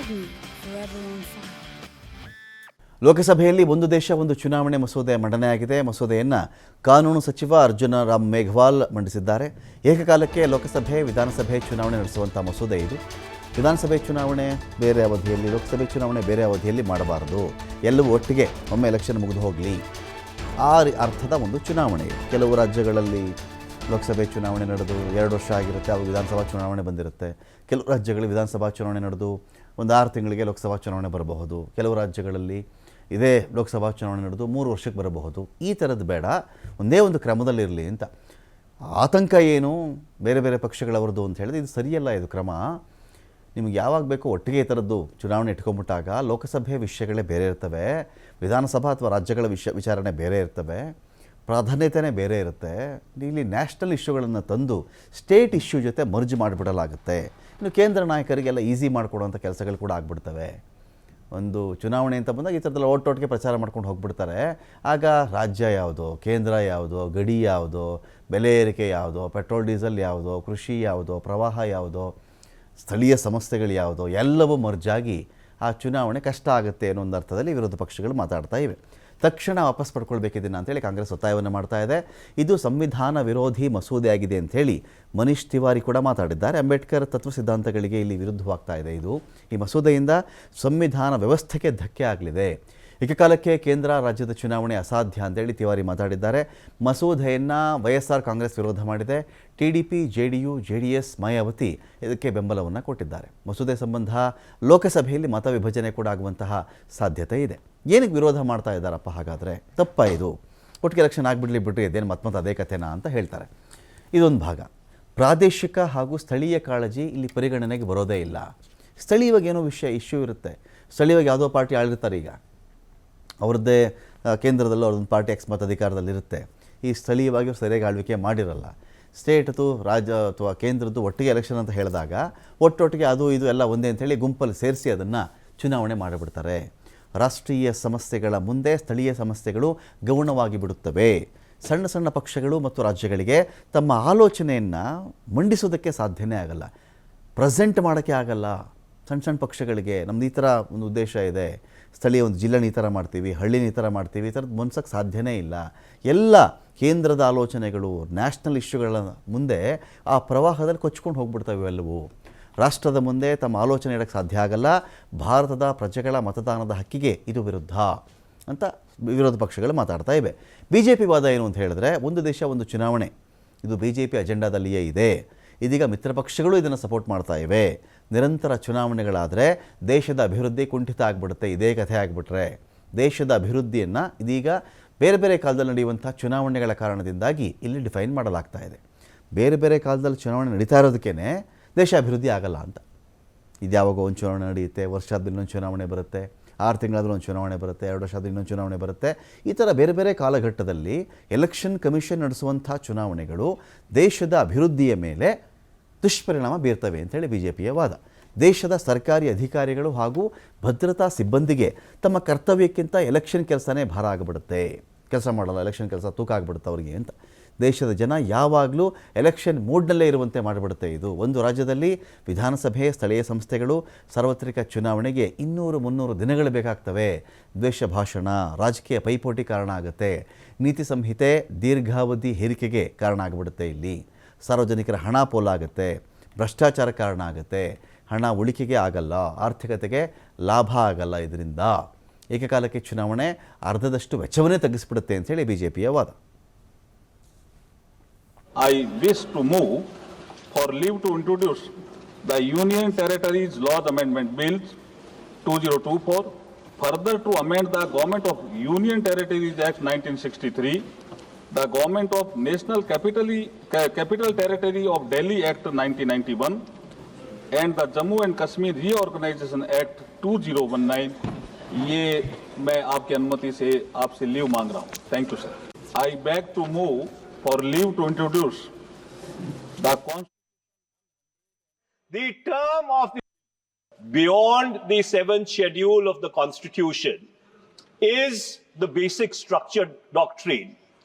hidden, forever on fire. ಲೋಕಸಭೆಯಲ್ಲಿ ಒಂದು ದೇಶ ಒಂದು ಚುನಾವಣೆ ಮಸೂದೆ ಮಂಡನೆಯಾಗಿದೆ. ಮಸೂದೆಯನ್ನು ಕಾನೂನು ಸಚಿವ ಅರ್ಜುನ ರಾಮ್ ಮೇಘವಾಲ್ ಮಂಡಿಸಿದ್ದಾರೆ. ಏಕಕಾಲಕ್ಕೆ ಲೋಕಸಭೆ ವಿಧಾನಸಭೆ ಚುನಾವಣೆ ನಡೆಸುವಂಥ ಮಸೂದೆ ಇದು. ವಿಧಾನಸಭೆ ಚುನಾವಣೆ ಬೇರೆ ಅವಧಿಯಲ್ಲಿ, ಲೋಕಸಭೆ ಚುನಾವಣೆ ಬೇರೆ ಅವಧಿಯಲ್ಲಿ ಮಾಡಬಾರದು, ಎಲ್ಲವೂ ಒಟ್ಟಿಗೆ ಒಮ್ಮೆ ಎಲೆಕ್ಷನ್ ಮುಗಿದು ಹೋಗಲಿ, ಆ ಅರ್ಥದ ಒಂದು ಚುನಾವಣೆ. ಕೆಲವು ರಾಜ್ಯಗಳಲ್ಲಿ ಲೋಕಸಭೆ ಚುನಾವಣೆ ನಡೆದು 2 ವರ್ಷ ಆಗಿರುತ್ತೆ, ಅವು ವಿಧಾನಸಭಾ ಚುನಾವಣೆ ಬಂದಿರುತ್ತೆ. ಕೆಲವು ರಾಜ್ಯಗಳಲ್ಲಿ ವಿಧಾನಸಭಾ ಚುನಾವಣೆ ನಡೆದು ಒಂದು 6 ತಿಂಗಳಿಗೆ ಲೋಕಸಭಾ ಚುನಾವಣೆ ಬರಬಹುದು. ಕೆಲವು ರಾಜ್ಯಗಳಲ್ಲಿ ಇದೇ ಲೋಕಸಭಾ ಚುನಾವಣೆ ನಡೆದು 3 ವರ್ಷಕ್ಕೆ ಬರಬಹುದು. ಈ ಥರದ್ದು ಬೇಡ, ಒಂದೇ ಒಂದು ಕ್ರಮದಲ್ಲಿರಲಿ ಅಂತ. ಆತಂಕ ಏನು ಬೇರೆ ಬೇರೆ ಪಕ್ಷಗಳವರದು ಅಂತ ಹೇಳಿದ್ರೆ ಇದು ಸರಿಯಲ್ಲ. ಇದು ಕ್ರಮ ನಿಮಗೆ ಯಾವಾಗ ಬೇಕೋ ಒಟ್ಟಿಗೆ ಈ ಥರದ್ದು ಚುನಾವಣೆ ಇಟ್ಕೊಂಬಿಟ್ಟಾಗ ಲೋಕಸಭೆ ವಿಷಯಗಳೇ ಬೇರೆ ಇರ್ತವೆ, ವಿಧಾನಸಭಾ ಅಥವಾ ರಾಜ್ಯಗಳ ವಿಚಾರಣೆ ಬೇರೆ ಇರ್ತವೆ, ಪ್ರಾಧಾನ್ಯತೆಯೇ ಬೇರೆ ಇರುತ್ತೆ. ಇಲ್ಲಿ ನ್ಯಾಷನಲ್ ಇಶ್ಯೂಗಳನ್ನು ತಂದು ಸ್ಟೇಟ್ ಇಶ್ಯೂ ಜೊತೆ ಮರ್ಜ್ ಮಾಡಿಬಿಡಲಾಗುತ್ತೆ. ಇನ್ನು ಕೇಂದ್ರ ನಾಯಕರಿಗೆಲ್ಲ ಈಸಿ ಮಾಡಿಕೊಡುವಂಥ ಕೆಲಸಗಳು ಕೂಡ ಆಗಿಬಿಡ್ತವೆ. ಒಂದು ಚುನಾವಣೆ ಅಂತ ಬಂದಾಗ ಈ ಥರದ್ದೆಲ್ಲ ಒಟ್ಟೊಟ್ಟಿಗೆ ಪ್ರಚಾರ ಮಾಡ್ಕೊಂಡು ಹೋಗ್ಬಿಡ್ತಾರೆ. ಆಗ ರಾಜ್ಯ ಯಾವುದೋ, ಕೇಂದ್ರ ಯಾವುದೋ, ಗಡಿ ಯಾವುದೋ, ಬೆಲೆ ಏರಿಕೆ ಯಾವುದೋ, ಪೆಟ್ರೋಲ್ ಡೀಸೆಲ್ ಯಾವುದೋ, ಕೃಷಿ ಯಾವುದೋ, ಪ್ರವಾಹ ಯಾವುದೋ, ಸ್ಥಳೀಯ ಸಮಸ್ಯೆಗಳು ಯಾವುದೋ ಎಲ್ಲವೂ ಮರ್ಜಾಗಿ ಆ ಚುನಾವಣೆ ಕಷ್ಟ ಆಗುತ್ತೆ ಅನ್ನೋ ಒಂದು ಅರ್ಥದಲ್ಲಿ ವಿರೋಧ ಪಕ್ಷಗಳು ಮಾತಾಡ್ತಾ ಇವೆ. ತಕ್ಷಣ ವಾಪಸ್ ಪಡ್ಕೊಳ್ಬೇಕಿದ್ದೀನ ಅಂತೇಳಿ ಕಾಂಗ್ರೆಸ್ ಒತ್ತಾಯವನ್ನು ಮಾಡ್ತಾ ಇದೆ. ಇದು ಸಂವಿಧಾನ ವಿರೋಧಿ ಮಸೂದೆ ಆಗಿದೆ ಅಂಥೇಳಿ ಮನೀಶ್ ತಿವಾರಿ ಕೂಡ ಮಾತಾಡಿದ್ದಾರೆ. ಅಂಬೇಡ್ಕರ್ ತತ್ವ ಸಿದ್ಧಾಂತಗಳಿಗೆ ಇಲ್ಲಿ ವಿರುದ್ಧವಾಗ್ತಾ ಇದೆ. ಈ ಮಸೂದೆಯಿಂದ ಸಂವಿಧಾನ ವ್ಯವಸ್ಥೆಗೆ ಧಕ್ಕೆ ಆಗಲಿದೆ. ಏಕಕಾಲಕ್ಕೆ ಕೇಂದ್ರ ರಾಜ್ಯದ ಚುನಾವಣೆ ಅಸಾಧ್ಯ ಅಂತೇಳಿ ತಿವಾರಿ ಮಾತಾಡಿದ್ದಾರೆ. ಮಸೂದೆಯನ್ನು ವೈಎಸ್ಆರ್ ಕಾಂಗ್ರೆಸ್ ವಿರೋಧ ಮಾಡಿದೆ. ಟಿಡಿಪಿ, ಜೆಡಿಯು, ಜೆಡಿಎಸ್, ಮಾಯಾವತಿ ಇದಕ್ಕೆ ಬೆಂಬಲವನ್ನು ಕೊಟ್ಟಿದ್ದಾರೆ. ಮಸೂದೆ ಸಂಬಂಧ ಲೋಕಸಭೆಯಲ್ಲಿ ಮತ ವಿಭಜನೆ ಕೂಡ ಆಗುವಂತಹ ಸಾಧ್ಯತೆ ಇದೆ. ಏನಕ್ಕೆ ವಿರೋಧ ಮಾಡ್ತಾ ಇದ್ದಾರಪ್ಪ ಹಾಗಾದರೆ? ತಪ್ಪ ಇದು, ಒಟ್ಟಿಗೆ ಎಲೆಕ್ಷನ್ ಆಗಿಬಿಡ್ಲಿ ಬಿಡ್ರಿ, ಇದೇನು ಮತ್ತೆ ಅದೇ ಕಥೆನಾ ಅಂತ ಹೇಳ್ತಾರೆ. ಇದೊಂದು ಭಾಗ. ಪ್ರಾದೇಶಿಕ ಹಾಗೂ ಸ್ಥಳೀಯ ಕಾಳಜಿ ಇಲ್ಲಿ ಪರಿಗಣನೆಗೆ ಬರೋದೇ ಇಲ್ಲ. ಸ್ಥಳೀಯವಾಗಿ ಏನೋ ಇಶ್ಯೂ ಇರುತ್ತೆ. ಸ್ಥಳೀಯವಾಗಿ ಯಾವುದೋ ಪಾರ್ಟಿ ಆಳಿರ್ತಾರೆ, ಈಗ ಅವ್ರದ್ದೇ ಕೇಂದ್ರದಲ್ಲೂ ಅವ್ರದ್ದೊಂದು ಪಾರ್ಟಿ ಎಕ್ಸ್ ಮತ ಅಧಿಕಾರದಲ್ಲಿರುತ್ತೆ. ಈ ಸ್ಥಳೀಯವಾಗಿ ಅವ್ರು ಸರಿಯಾಗಿ ಆಳ್ವಿಕೆ ಮಾಡಿರಲ್ಲ. ಸ್ಟೇಟ್ ಅಥವಾ ರಾಜ್ಯ ಅಥವಾ ಕೇಂದ್ರದ್ದು ಒಟ್ಟಿಗೆ ಎಲೆಕ್ಷನ್ ಅಂತ ಹೇಳಿದಾಗ ಒಟ್ಟೊಟ್ಟಿಗೆ ಅದು ಇದು ಎಲ್ಲ ಒಂದೇ ಅಂಥೇಳಿ ಗುಂಪಲ್ಲಿ ಸೇರಿಸಿ ಅದನ್ನು ಚುನಾವಣೆ ಮಾಡಿಬಿಡ್ತಾರೆ. ರಾಷ್ಟ್ರೀಯ ಸಮಸ್ಯೆಗಳ ಮುಂದೆ ಸ್ಥಳೀಯ ಸಮಸ್ಯೆಗಳು ಗೌಣವಾಗಿ ಬಿಡುತ್ತವೆ. ಸಣ್ಣ ಸಣ್ಣ ಪಕ್ಷಗಳು ಮತ್ತು ರಾಜ್ಯಗಳಿಗೆ ತಮ್ಮ ಆಲೋಚನೆಯನ್ನು ಮಂಡಿಸೋದಕ್ಕೆ ಸಾಧ್ಯನೇ ಆಗಲ್ಲ, ಪ್ರೆಸೆಂಟ್ ಮಾಡೋಕ್ಕೆ ಆಗಲ್ಲ. ಸಣ್ಣ ಸಣ್ಣ ಪಕ್ಷಗಳಿಗೆ ನಮ್ದು ಈ ಥರ ಒಂದು ಉದ್ದೇಶ ಇದೆ, ಸ್ಥಳೀಯ ಒಂದು ಜಿಲ್ಲೆನ ಈ ಥರ ಮಾಡ್ತೀವಿ, ಹಳ್ಳಿನ ಈ ಥರ ಮಾಡ್ತೀವಿ, ಈ ಥರದ್ದು ಮುನ್ಸೋಕ್ಕೆ ಸಾಧ್ಯನೇ ಇಲ್ಲ. ಎಲ್ಲ ಕೇಂದ್ರದ ಆಲೋಚನೆಗಳು, ನ್ಯಾಷನಲ್ ಇಶ್ಯೂಗಳ ಮುಂದೆ ಆ ಪ್ರವಾಹದಲ್ಲಿ ಕೊಚ್ಕೊಂಡು ಹೋಗ್ಬಿಡ್ತವೆ ಇವೆಲ್ಲವೂ. ರಾಷ್ಟ್ರದ ಮುಂದೆ ತಮ್ಮ ಆಲೋಚನೆ ಇಡೋಕ್ಕೆ ಸಾಧ್ಯ ಆಗಲ್ಲ. ಭಾರತದ ಪ್ರಜೆಗಳ ಮತದಾನದ ಹಕ್ಕಿಗೆ ಇದು ವಿರುದ್ಧ ಅಂತ ವಿರೋಧ ಪಕ್ಷಗಳು ಮಾತಾಡ್ತಾ ಇವೆ. ಬಿ ಜೆ ಪಿ ವಾದ ಏನು ಅಂತ ಹೇಳಿದ್ರೆ, ಒಂದು ದೇಶ ಒಂದು ಚುನಾವಣೆ, ಇದು ಬಿ ಜೆ ಪಿ ಅಜೆಂಡಾದಲ್ಲಿಯೇ ಇದೆ. ಇದೀಗ ಮಿತ್ರ ಪಕ್ಷಗಳು ಇದನ್ನು ಸಪೋರ್ಟ್ ಮಾಡ್ತಾ ಇವೆ. ನಿರಂತರ ಚುನಾವಣೆಗಳಾದರೆ ದೇಶದ ಅಭಿವೃದ್ಧಿ ಕುಂಠಿತ ಆಗಿಬಿಡುತ್ತೆ. ಇದೇ ಕಥೆ ಆಗಿಬಿಟ್ರೆ ದೇಶದ ಅಭಿವೃದ್ಧಿಯನ್ನು ಇದೀಗ ಬೇರೆ ಬೇರೆ ಕಾಲದಲ್ಲಿ ನಡೆಯುವಂಥ ಚುನಾವಣೆಗಳ ಕಾರಣದಿಂದಾಗಿ ಇಲ್ಲಿ ಡಿಫೈನ್ ಮಾಡಲಾಗ್ತಾ ಇದೆ. ಬೇರೆ ಬೇರೆ ಕಾಲದಲ್ಲಿ ಚುನಾವಣೆ ನಡೀತಾ ಇರೋದಕ್ಕೇ ದೇಶ ಅಭಿವೃದ್ಧಿ ಆಗಲ್ಲ ಅಂತ. ಇದು ಯಾವಾಗ ಒಂದು ಚುನಾವಣೆ ನಡೆಯುತ್ತೆ, ವರ್ಷದ ಇನ್ನೊಂದು ಚುನಾವಣೆ ಬರುತ್ತೆ, 6 ತಿಂಗಳಾದರೂ ಒಂದು ಚುನಾವಣೆ ಬರುತ್ತೆ, 2 ವರ್ಷದ ಇನ್ನೊಂದು ಚುನಾವಣೆ ಬರುತ್ತೆ. ಈ ಥರ ಬೇರೆ ಬೇರೆ ಕಾಲಘಟ್ಟದಲ್ಲಿ ಎಲೆಕ್ಷನ್ ಕಮಿಷನ್ ನಡೆಸುವಂಥ ಚುನಾವಣೆಗಳು ದೇಶದ ಅಭಿವೃದ್ಧಿಯ ಮೇಲೆ ದುಷ್ಪರಿಣಾಮ ಬೀರ್ತವೆ ಅಂತೇಳಿ ಬಿ ಜೆ ಪಿಯ ವಾದ. ದೇಶದ ಸರ್ಕಾರಿ ಅಧಿಕಾರಿಗಳು ಹಾಗೂ ಭದ್ರತಾ ಸಿಬ್ಬಂದಿಗೆ ತಮ್ಮ ಕರ್ತವ್ಯಕ್ಕಿಂತ ಎಲೆಕ್ಷನ್ ಕೆಲಸನೇ ಭಾರ ಆಗಿಬಿಡುತ್ತೆ, ಕೆಲಸ ಮಾಡಲ್ಲ, ಎಲೆಕ್ಷನ್ ಕೆಲಸ ತೂಕ ಆಗಿಬಿಡುತ್ತೆ ಅವರಿಗೆ ಅಂತ. ದೇಶದ ಜನ ಯಾವಾಗಲೂ ಎಲೆಕ್ಷನ್ ಮೂಡ್ನಲ್ಲೇ ಇರುವಂತೆ ಮಾಡಿಬಿಡುತ್ತೆ ಇದು. ಒಂದು ರಾಜ್ಯದಲ್ಲಿ ವಿಧಾನಸಭೆ, ಸ್ಥಳೀಯ ಸಂಸ್ಥೆಗಳು, ಸಾರ್ವತ್ರಿಕ ಚುನಾವಣೆಗೆ 200-300 ದಿನಗಳು ಬೇಕಾಗ್ತವೆ. ದ್ವೇಷ ಭಾಷಣ, ರಾಜಕೀಯ ಪೈಪೋಟಿ ಕಾರಣ ಆಗುತ್ತೆ. ನೀತಿ ಸಂಹಿತೆ ದೀರ್ಘಾವಧಿ ಹೇರಿಕೆಗೆ ಕಾರಣ ಆಗಿಬಿಡುತ್ತೆ. ಇಲ್ಲಿ ಸಾರ್ವಜನಿಕರ ಹಣ ಪೋಲಾಗುತ್ತೆ, ಭ್ರಷ್ಟಾಚಾರ ಕಾರಣ ಆಗುತ್ತೆ, ಹಣ ಉಳಿಕೆಗೆ ಆಗಲ್ಲ, ಆರ್ಥಿಕತೆಗೆ ಲಾಭ ಆಗಲ್ಲ. ಇದರಿಂದ ಏಕಕಾಲಕ್ಕೆ ಚುನಾವಣೆ ಅರ್ಧದಷ್ಟು ವೆಚ್ಚವನ್ನೇ ತಗ್ಗಿಸ್ಬಿಡುತ್ತೆ ಅಂತೇಳಿ ಬಿ ಜೆ ಪಿಯ ವಾದ. I wish to move for leave to introduce the Union Territories Laws Amendment Bill 2024, further to amend the Government of Union Territories Act 1963, the Government of National Capital Territory of Delhi Act 1991, and the Jammu and Kashmir Reorganization Act 2019. ये मैं आपकी अनुमति से आपसे leave मांग रहा हूँ. Thank you, sir. I beg to move for leave to introduce the term of the beyond the 7th schedule of the Constitution is the basic structure doctrine,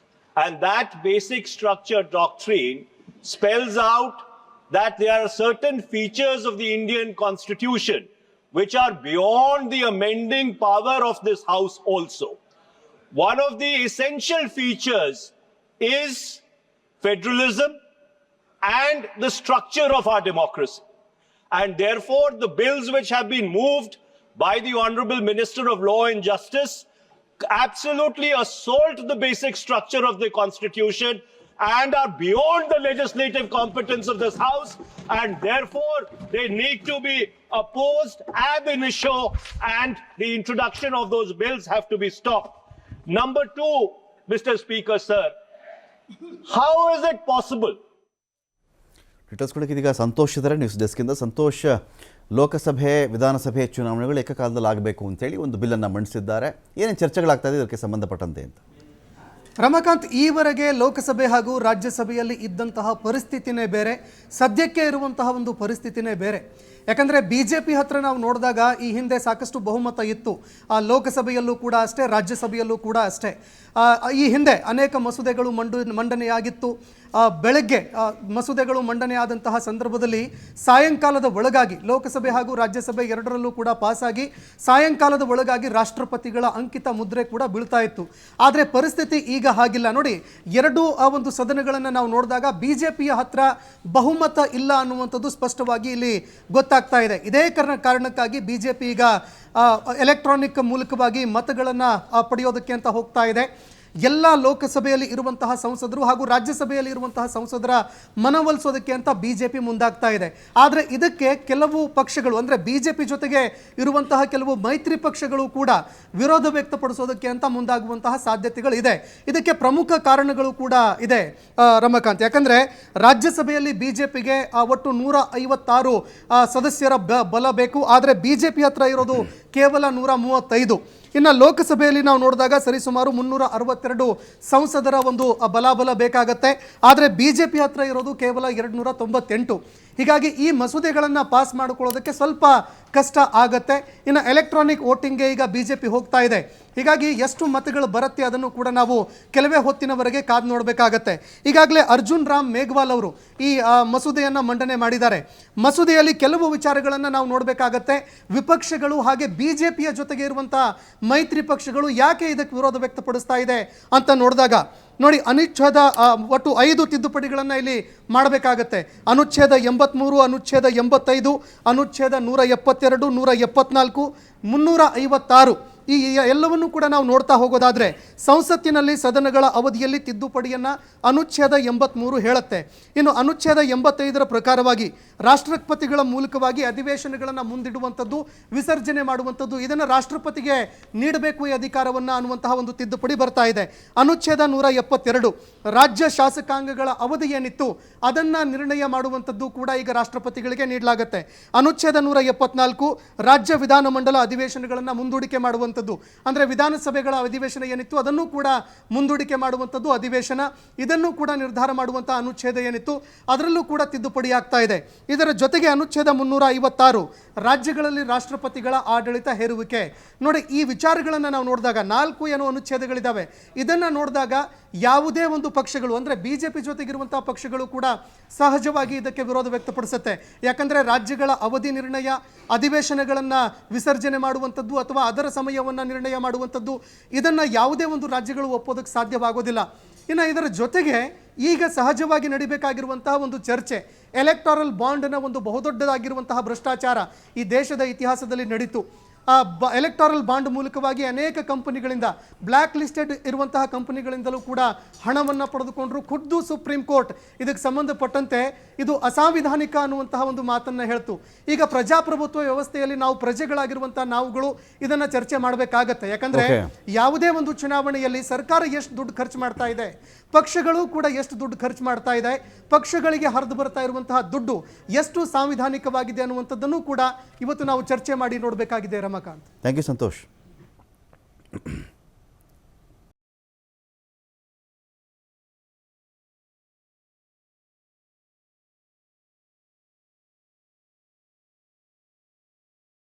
and that basic structure doctrine spells out that there are certain features of the Indian Constitution which are beyond the amending power of this House also. One of the essential features is federalism and the structure of our democracy. And therefore, the bills which have been moved by the Honorable Minister of Law and Justice absolutely assault the basic structure of the Constitution and are beyond the legislative competence of this House, and therefore they need to be opposed ab initio, and the introduction of those bills have to be stopped. Number two, Mr. Speaker, sir, how is it possible? Details ಕೊಡೋಕೆ ಇದೀಗ ಸಂತೋಷ್ ಇದ್ದಾರೆ news ಡೆಸ್ಕಿಂದ. Santosh, ಲೋಕಸಭೆ ವಿಧಾನಸಭೆ ಚುನಾವಣೆಗಳು ಏಕಕಾಲದಲ್ಲಿ ಆಗಬೇಕು ಅಂತೇಳಿ ಒಂದು ಬಿಲ್ಲನ್ನು ಮಂಡಿಸಿದ್ದಾರೆ. ಏನೇನು ಚರ್ಚೆಗಳಾಗ್ತಾ ಇದೆ ಇದಕ್ಕೆ ಸಂಬಂಧಪಟ್ಟಂತೆ ಅಂತ? ರಮಾಕಾಂತ್, ಈವರೆಗೆ ಲೋಕಸಭೆ ಹಾಗೂ ರಾಜ್ಯಸಭೆಯಲ್ಲಿ ಇದ್ದಂತಹ ಪರಿಸ್ಥಿತಿನೇ ಬೇರೆ, ಸದ್ಯಕ್ಕೆ ಇರುವಂತಹ ಒಂದು ಪರಿಸ್ಥಿತಿನೇ ಬೇರೆ. ಯಾಕಂದರೆ BJP ಹತ್ರ ನಾವು ನೋಡಿದಾಗ ಈ ಹಿಂದೆ ಸಾಕಷ್ಟು ಬಹುಮತ ಇತ್ತು. ಲೋಕಸಭೆಯಲ್ಲೂ ಕೂಡ ಅಷ್ಟೇ, ರಾಜ್ಯಸಭೆಯಲ್ಲೂ ಕೂಡ ಅಷ್ಟೇ. ಈ ಹಿಂದೆ ಅನೇಕ ಮಸೂದೆಗಳು ಮಂಡನೆಯಾಗಿತ್ತು. ಬೆಳಗ್ಗೆ ಮಸೂದೆಗಳು ಮಂಡನೆಯಾದಂತಹ ಸಂದರ್ಭದಲ್ಲಿ ಸಾಯಂಕಾಲದ ಒಳಗಾಗಿ ಲೋಕಸಭೆ ಹಾಗೂ ರಾಜ್ಯಸಭೆ ಎರಡರಲ್ಲೂ ಕೂಡ ಪಾಸಾಗಿ ಸಾಯಂಕಾಲದ ಒಳಗಾಗಿ ರಾಷ್ಟ್ರಪತಿಗಳ ಅಂಕಿತ ಮುದ್ರೆ ಕೂಡ ಬೀಳ್ತಾ ಇತ್ತು. ಆದರೆ ಪರಿಸ್ಥಿತಿ ಈಗ ಹಾಗಿಲ್ಲ. ನೋಡಿ, ಎರಡು ಒಂದು ಸದನಗಳನ್ನು ನಾವು ನೋಡಿದಾಗ BJPಯ ಹತ್ರ ಬಹುಮತ ಇಲ್ಲ ಅನ್ನುವಂಥದ್ದು ಸ್ಪಷ್ಟವಾಗಿ ಇಲ್ಲಿ ಗೊತ್ತಾಗ್ತಾ ಇದೆ. ಇದೇ ಕಾರಣಕ್ಕಾಗಿ BJP ಈಗ ಎಲೆಕ್ಟ್ರಾನಿಕ್ ಮೂಲಕವಾಗಿ ಮತಗಳನ್ನು ಪಡೆಯೋದಕ್ಕೆ ಅಂತ ಹೋಗ್ತಾ ಇದೆ. ಎಲ್ಲ ಲೋಕಸಭೆಯಲ್ಲಿ ಇರುವಂತಹ ಸಂಸದರು ಹಾಗೂ ರಾಜ್ಯಸಭೆಯಲ್ಲಿ ಇರುವಂತಹ ಸಂಸದರ ಮನವೊಲಿಸೋದಕ್ಕೆ ಅಂತ BJP ಮುಂದಾಗ್ತಾ ಇದೆ. ಆದರೆ ಇದಕ್ಕೆ ಕೆಲವು ಪಕ್ಷಗಳು, ಅಂದರೆ BJP ಜೊತೆಗೆ ಇರುವಂತಹ ಕೆಲವು ಮೈತ್ರಿ ಪಕ್ಷಗಳು ಕೂಡ ವಿರೋಧ ವ್ಯಕ್ತಪಡಿಸೋದಕ್ಕೆ ಅಂತ ಮುಂದಾಗುವಂತಹ ಸಾಧ್ಯತೆಗಳು ಇದೆ. ಇದಕ್ಕೆ ಪ್ರಮುಖ ಕಾರಣಗಳು ಕೂಡ ಇದೆ ರಮಾಕಾಂತ್. ಯಾಕಂದರೆ ರಾಜ್ಯಸಭೆಯಲ್ಲಿ BJPಗೆ ಒಟ್ಟು 156 ಸದಸ್ಯರ ಬಲ ಬೇಕು. ಆದರೆ BJP ಹತ್ರ ಇರೋದು ಕೇವಲ 135. ಇನ್ನು ಲೋಕಸಭೆಯಲ್ಲಿ ನಾವು ನೋಡಿದಾಗ ಸರಿಸುಮಾರು 362 ಸಂಸದರ ಒಂದು ಬಲಾಬಲ ಬೇಕಾಗತ್ತೆ. ಆದರೆ BJP ಹತ್ರ ಇರೋದು ಕೇವಲ 298. ಹೀಗಾಗಿ ಈ ಮಸೂದೆಗಳನ್ನು ಪಾಸ್ ಮಾಡಿಕೊಳ್ಳೋದಕ್ಕೆ ಸ್ವಲ್ಪ ಕಷ್ಟ ಆಗತ್ತೆ. ಇನ್ನು ಎಲೆಕ್ಟ್ರಾನಿಕ್ ವೋಟಿಂಗ್ಗೆ ಈಗ BJP ಹೋಗ್ತಾ ಇದೆ. ಹೀಗಾಗಿ ಎಷ್ಟು ಮತಗಳು ಬರುತ್ತೆ ಅದನ್ನು ಕೂಡ ನಾವು ಕೆಲವೇ ಹೊತ್ತಿನವರೆಗೆ ಕಾದು ನೋಡಬೇಕಾಗತ್ತೆ. ಈಗಾಗಲೇ ಅರ್ಜುನ್ ರಾಮ್ ಮೇಘವಾಲ್ ಅವರು ಈ ಮಸೂದೆಯನ್ನು ಮಂಡನೆ ಮಾಡಿದ್ದಾರೆ. ಮಸೂದೆಯಲ್ಲಿ ಕೆಲವು ವಿಚಾರಗಳನ್ನು ನಾವು ನೋಡಬೇಕಾಗತ್ತೆ. ವಿಪಕ್ಷಗಳು ಹಾಗೆ BJPಯ ಜೊತೆಗೆ ಇರುವಂಥ ಮೈತ್ರಿ ಪಕ್ಷಗಳು ಯಾಕೆ ಇದಕ್ಕೆ ವಿರೋಧ ವ್ಯಕ್ತಪಡಿಸ್ತಾ ಇದೆ ಅಂತ ನೋಡಿದಾಗ ನೋಡಿ, ಅನುಚ್ಛೇದ ಒಟ್ಟು 5 ತಿದ್ದುಪಡಿಗಳನ್ನು ಇಲ್ಲಿ ಮಾಡಬೇಕಾಗತ್ತೆ. ಅನುಚ್ಛೇದ 83, ಅನುಚ್ಛೇದ 85, ಅನುಚ್ಛೇದ 172, 174, 356 ಈ ಎಲ್ಲವನ್ನೂ ಕೂಡ ನಾವು ನೋಡ್ತಾ ಹೋಗೋದಾದರೆ ಸಂಸತ್ತಿನಲ್ಲಿ ಸದನಗಳ ಅವಧಿಯಲ್ಲಿ ತಿದ್ದುಪಡಿಯನ್ನು ಅನುಚ್ಛೇದ 83 ಹೇಳುತ್ತೆ. ಇನ್ನು ಅನುಚ್ಛೇದ 85ರ ಪ್ರಕಾರವಾಗಿ ರಾಷ್ಟ್ರಪತಿಗಳ ಮೂಲಕವಾಗಿ ಅಧಿವೇಶನಗಳನ್ನು ಮುಂದಿಡುವಂಥದ್ದು, ವಿಸರ್ಜನೆ ಮಾಡುವಂಥದ್ದು, ಇದನ್ನು ರಾಷ್ಟ್ರಪತಿಗೆ ನೀಡಬೇಕು ಈ ಅಧಿಕಾರವನ್ನು ಅನ್ನುವಂತಹ ಒಂದು ತಿದ್ದುಪಡಿ ಬರ್ತಾ ಇದೆ. ಅನುಚ್ಛೇದ 172 ರಾಜ್ಯ ಶಾಸಕಾಂಗಗಳ ಅವಧಿ ಏನಿತ್ತು ಅದನ್ನು ನಿರ್ಣಯ ಮಾಡುವಂಥದ್ದು ಕೂಡ ಈಗ ರಾಷ್ಟ್ರಪತಿಗಳಿಗೆ ನೀಡಲಾಗುತ್ತೆ. ಅನುಚ್ಛೇದ 174 ರಾಜ್ಯ ವಿಧಾನಮಂಡಲ ಅಧಿವೇಶನಗಳನ್ನು ಮುಂದೂಡಿಕೆ ಮಾಡುವಂಥದ್ದು, ಅಂದರೆ ವಿಧಾನಸಭೆಗಳ ಅಧಿವೇಶನ ಏನಿತ್ತು ಅದನ್ನು ಕೂಡ ಮುಂದೂಡಿಕೆ ಮಾಡುವಂಥದ್ದು ಅಧಿವೇಶನ, ಇದನ್ನು ಕೂಡ ನಿರ್ಧಾರ ಮಾಡುವಂಥ ಅನುಚ್ಛೇದ ಏನಿತ್ತು ಅದರಲ್ಲೂ ಕೂಡ ತಿದ್ದುಪಡಿ ಆಗ್ತಾ ಇದೆ. ಇದರ ಜೊತೆಗೆ ಅನುಚ್ಛೇದ 356 ರಾಜ್ಯಗಳಲ್ಲಿ ರಾಷ್ಟ್ರಪತಿಗಳ ಆಡಳಿತ ಹೇರುವಿಕೆ. ನೋಡಿ, ಈ ವಿಚಾರಗಳನ್ನು ನಾವು ನೋಡಿದಾಗ 4 ಏನೋ ಅನುಚ್ಛೇದಗಳಿದ್ದಾವೆ. ಇದನ್ನು ನೋಡಿದಾಗ ಯಾವುದೇ ಒಂದು ಪಕ್ಷಗಳು, ಅಂದರೆ BJP ಜೊತೆಗಿರುವಂತಹ ಪಕ್ಷಗಳು ಕೂಡ ಸಹಜವಾಗಿ ಇದಕ್ಕೆ ವಿರೋಧ ವ್ಯಕ್ತಪಡಿಸುತ್ತೆ. ಯಾಕಂದರೆ ರಾಜ್ಯಗಳ ಅವಧಿ ನಿರ್ಣಯ, ಅಧಿವೇಶನಗಳನ್ನು ವಿಸರ್ಜನೆ ಮಾಡುವಂಥದ್ದು ಅಥವಾ ಅದರ ಸಮಯವನ್ನು ನಿರ್ಣಯ ಮಾಡುವಂಥದ್ದು, ಇದನ್ನು ಯಾವುದೇ ಒಂದು ರಾಜ್ಯಗಳು ಒಪ್ಪೋದಕ್ಕೆ ಸಾಧ್ಯವಾಗೋದಿಲ್ಲ. ಇನ್ನು ಇದರ ಜೊತೆಗೆ ಈಗ ಸಹಜವಾಗಿ ನಡಿಬೇಕಾಗಿರುವಂತಹ ಒಂದು ಚರ್ಚೆ, ಎಲೆಕ್ಟೋರಲ್ ಬಾಂಡ್ನ ಒಂದು ಬಹುದೊಡ್ಡದಾಗಿರುವಂತಹ ಭ್ರಷ್ಟಾಚಾರ ಈ ದೇಶದ ಇತಿಹಾಸದಲ್ಲಿ ನಡೀತು. ಎಲೆಕ್ಟೋರಲ್ ಬಾಂಡ್ ಮೂಲಕವಾಗಿ ಅನೇಕ ಕಂಪನಿಗಳಿಂದ, ಬ್ಲ್ಯಾಕ್ ಲಿಸ್ಟೆಡ್ ಇರುವಂತಹ ಕಂಪನಿಗಳಿಂದಲೂ ಕೂಡ ಹಣವನ್ನು ಪಡೆದುಕೊಂಡರು. ಖುದ್ದು ಸುಪ್ರೀಂ ಕೋರ್ಟ್ ಇದಕ್ಕೆ ಸಂಬಂಧಪಟ್ಟಂತೆ ಇದು ಅಸಾಂವಿಧಾನಿಕ ಅನ್ನುವಂತಹ ಒಂದು ಮಾತನ್ನು ಹೇಳ್ತು. ಈಗ ಪ್ರಜಾಪ್ರಭುತ್ವ ವ್ಯವಸ್ಥೆಯಲ್ಲಿ ನಾವು ಪ್ರಜೆಗಳಾಗಿರುವಂತಹ ನಾವುಗಳು ಇದನ್ನು ಚರ್ಚೆ ಮಾಡಬೇಕಾಗತ್ತೆ. ಯಾಕಂದರೆ ಯಾವುದೇ ಒಂದು ಚುನಾವಣೆಯಲ್ಲಿ ಸರ್ಕಾರ ಎಷ್ಟು ದುಡ್ಡು ಖರ್ಚು ಮಾಡ್ತಾ ಇದೆ, ಪಕ್ಷಗಳು ಕೂಡ ಎಷ್ಟು ದುಡ್ಡು ಖರ್ಚು ಮಾಡ್ತಾ ಇದೆ, ಪಕ್ಷಗಳಿಗೆ ಹರಿದು ಬರ್ತಾ ಇರುವಂತಹ ದುಡ್ಡು ಎಷ್ಟು ಸಾಂವಿಧಾನಿಕವಾಗಿದೆ ಅನ್ನುವಂಥದ್ದನ್ನು ಕೂಡ ಇವತ್ತು ನಾವು ಚರ್ಚೆ ಮಾಡಿ ನೋಡಬೇಕಾಗಿದೆ ರಮಾಕಾಂತ್. Thank you Santosh.